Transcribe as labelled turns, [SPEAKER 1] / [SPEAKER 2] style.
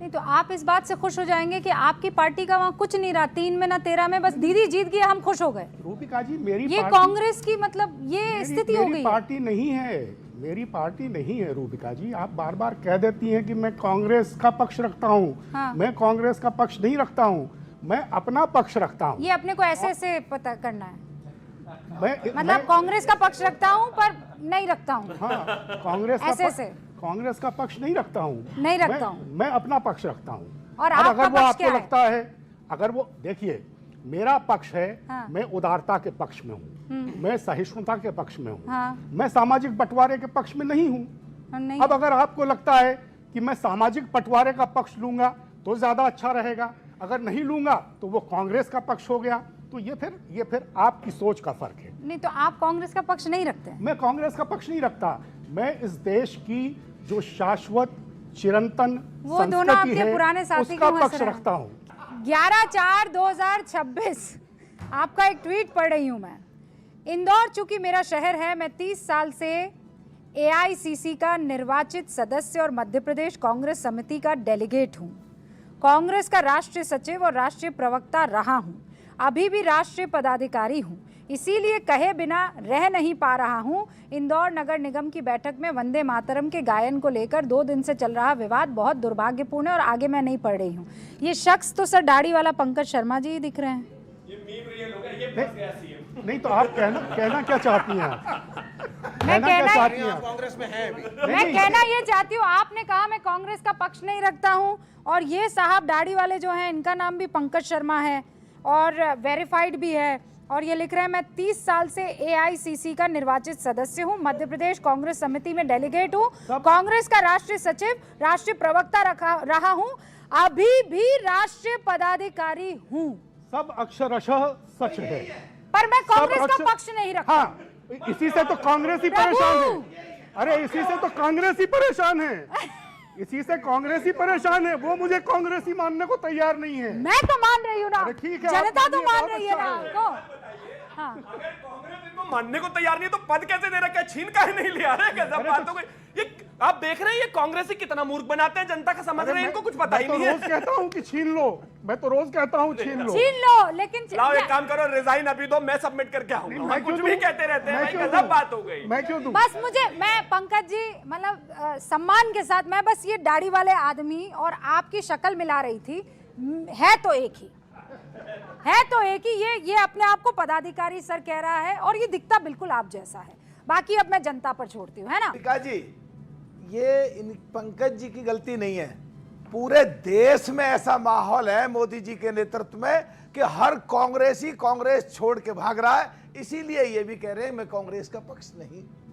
[SPEAKER 1] नहीं तो आप इस बात से खुश हो जाएंगे कि आपकी पार्टी का वहाँ कुछ नहीं रहा, 3 में ना 13 में, बस दीदी जीत गई, हम खुश हो गए।
[SPEAKER 2] रूपिका जी, मेरी
[SPEAKER 1] ये कांग्रेस की मतलब ये स्थिति हो गई।
[SPEAKER 2] मेरी पार्टी नहीं है, मेरी पार्टी नहीं है रूपिका जी। आप बार बार कह देती हैं कि मैं कांग्रेस का पक्ष रखता हूँ।
[SPEAKER 1] हाँ।
[SPEAKER 2] मैं कांग्रेस का पक्ष नहीं रखता हूँ, मैं अपना पक्ष रखता हूँ।
[SPEAKER 1] ये अपने को ऐसे पता करना है,
[SPEAKER 2] मैं
[SPEAKER 1] कांग्रेस का पक्ष रखता हूँ पर नहीं रखता हूँ।
[SPEAKER 2] हाँ, कांग्रेस का
[SPEAKER 1] ऐसे
[SPEAKER 2] कांग्रेस का पक्ष नहीं रखता हूँ,
[SPEAKER 1] नहीं रखता हूँ,
[SPEAKER 2] मैं अपना पक्ष रखता हूँ।
[SPEAKER 1] और
[SPEAKER 2] अब
[SPEAKER 1] आपका
[SPEAKER 2] अगर वो
[SPEAKER 1] पक्ष
[SPEAKER 2] आपको
[SPEAKER 1] क्या है?
[SPEAKER 2] लगता है, अगर वो देखिए, मेरा पक्ष है,
[SPEAKER 1] हाँ।
[SPEAKER 2] मैं उदारता के पक्ष में हूँ, मैं सहिष्णुता के पक्ष में हूँ,
[SPEAKER 1] हाँ।
[SPEAKER 2] मैं सामाजिक बंटवारे के पक्ष में नहीं हूँ।
[SPEAKER 1] नहीं।
[SPEAKER 2] अब अगर आपको लगता है कि मैं सामाजिक बंटवारे का पक्ष लूंगा तो ज्यादा अच्छा रहेगा, अगर नहीं लूंगा तो वो कांग्रेस का पक्ष हो गया, तो ये फिर आपकी सोच का फर्क है।
[SPEAKER 1] नहीं तो आप कांग्रेस का पक्ष नहीं रखते?
[SPEAKER 2] मैं कांग्रेस का पक्ष नहीं रखता, मैं इस देश की जो शाश्वत चिरंतन
[SPEAKER 1] वो दोनों
[SPEAKER 2] संस्कृति
[SPEAKER 1] आपके
[SPEAKER 2] है
[SPEAKER 1] पुराने साथी
[SPEAKER 2] उसका
[SPEAKER 1] क्यों हंस
[SPEAKER 2] पक्ष
[SPEAKER 1] रहे हैं?
[SPEAKER 2] रखता हूँ।
[SPEAKER 1] 11/4/2026 आपका एक ट्वीट पढ़ रही हूं मैं। इंदौर चूंकि मेरा शहर है, मैं 30 साल से एआईसीसी का निर्वाचित सदस्य और मध्य प्रदेश कांग्रेस समिति का डेलीगेट हूं। कांग्रेस का राष्ट्रीय सचिव और राष्ट्रीय प्रवक्ता रहा हूं, अभी भी राष्ट्रीय पदाधिकारी हूं, इसीलिए कहे बिना रह नहीं पा रहा हूं। इंदौर नगर निगम की बैठक में वंदे मातरम के गायन को लेकर 2 दिन से चल रहा विवाद बहुत दुर्भाग्यपूर्ण है, और आगे मैं नहीं पढ़ रही हूं। ये शख्स तो सर दाढ़ी वाला पंकज शर्मा जी ही दिख रहे हैं।
[SPEAKER 3] ये मीम रियल हो गया, ये फंस गया सीएम।
[SPEAKER 2] नहीं तो आप कहना क्या चाहती हैं?
[SPEAKER 1] मैं
[SPEAKER 3] कांग्रेस में है अभी।
[SPEAKER 1] मैं कहना ये चाहती हूँ, आपने कहा मैं कांग्रेस का पक्ष नहीं रखता हूँ, और ये साहब दाढ़ी वाले जो हैं इनका नाम भी पंकज शर्मा है और वेरीफाइड भी है, और ये लिख रहे हैं मैं 30 साल से एआईसीसी का निर्वाचित सदस्य हूँ, मध्य प्रदेश कांग्रेस समिति में डेलीगेट हूँ, कांग्रेस का राष्ट्रीय सचिव, राष्ट्रीय प्रवक्ता रहा हूँ, अभी भी राष्ट्रीय पदाधिकारी हूँ।
[SPEAKER 2] सब अक्षरशः सच है,
[SPEAKER 1] पर मैं कांग्रेस का पक्ष नहीं रखता।
[SPEAKER 2] हाँ, इसी से तो कांग्रेस ही परेशान है। अरे इसी से तो कांग्रेस ही परेशान है, इसी से कांग्रेस ही परेशान है। वो मुझे कांग्रेसी मानने को तैयार नहीं है।
[SPEAKER 1] मैं तो मान रही हूँ ना,
[SPEAKER 2] ठीक है,
[SPEAKER 1] जनता तो मान रही है
[SPEAKER 2] अच्छा
[SPEAKER 1] ना
[SPEAKER 2] है।
[SPEAKER 1] आपको। हाँ।
[SPEAKER 3] अगर कांग्रेस इनको मानने को तैयार नहीं है तो पद कैसे दे रखा है? छीन काहे नहीं लिया रहे? गजब बात हो गई। ये आप देख रहे हैं, ये कांग्रेसी कितना मूर्ख बनाते हैं, जनता का समझ रहे हैं, इनको कुछ पता ही नहीं है।
[SPEAKER 2] मैं तो रोज कहता हूँ कि छीन लो, मैं तो रोज कहता हूँ छीन लो।
[SPEAKER 1] छीन लो, लेकिन
[SPEAKER 3] लाओ एक काम करो, रिजाइन अभी दो, मैं सबमिट करके आऊंगा।
[SPEAKER 2] मैं
[SPEAKER 3] हम कुछ
[SPEAKER 2] क्यों
[SPEAKER 3] भी
[SPEAKER 2] दूं?
[SPEAKER 3] कहते रहते हैं
[SPEAKER 2] मैं
[SPEAKER 3] भाई,
[SPEAKER 2] क्यों
[SPEAKER 3] गजब
[SPEAKER 2] दूं?
[SPEAKER 3] बात हो गई।
[SPEAKER 2] मैं क्यों दूं?
[SPEAKER 1] बस मैं पंकज जी मतलब सम्मान के साथ मैं बस ये दाढ़ी वाले आदमी और आपकी शक्ल मिला रही थी। है तो एक ही, ये अपने आप को पदाधिकारी सर कह रहा है, और ये दिखता बिल्कुल आप जैसा है। बाकी अब मैं जनता पर छोड़ती हूँ, है ना?
[SPEAKER 4] रूपिका जी, ये इन पंकज जी की गलती नहीं है, पूरे देश में ऐसा माहौल है मोदी जी के नेतृत्व में कि हर कांग्रेसी कांग्रेस छोड़ के भाग रहा है, इसीलिए ये भी कह रहे हैं मैं कांग्रेस का पक्ष नहीं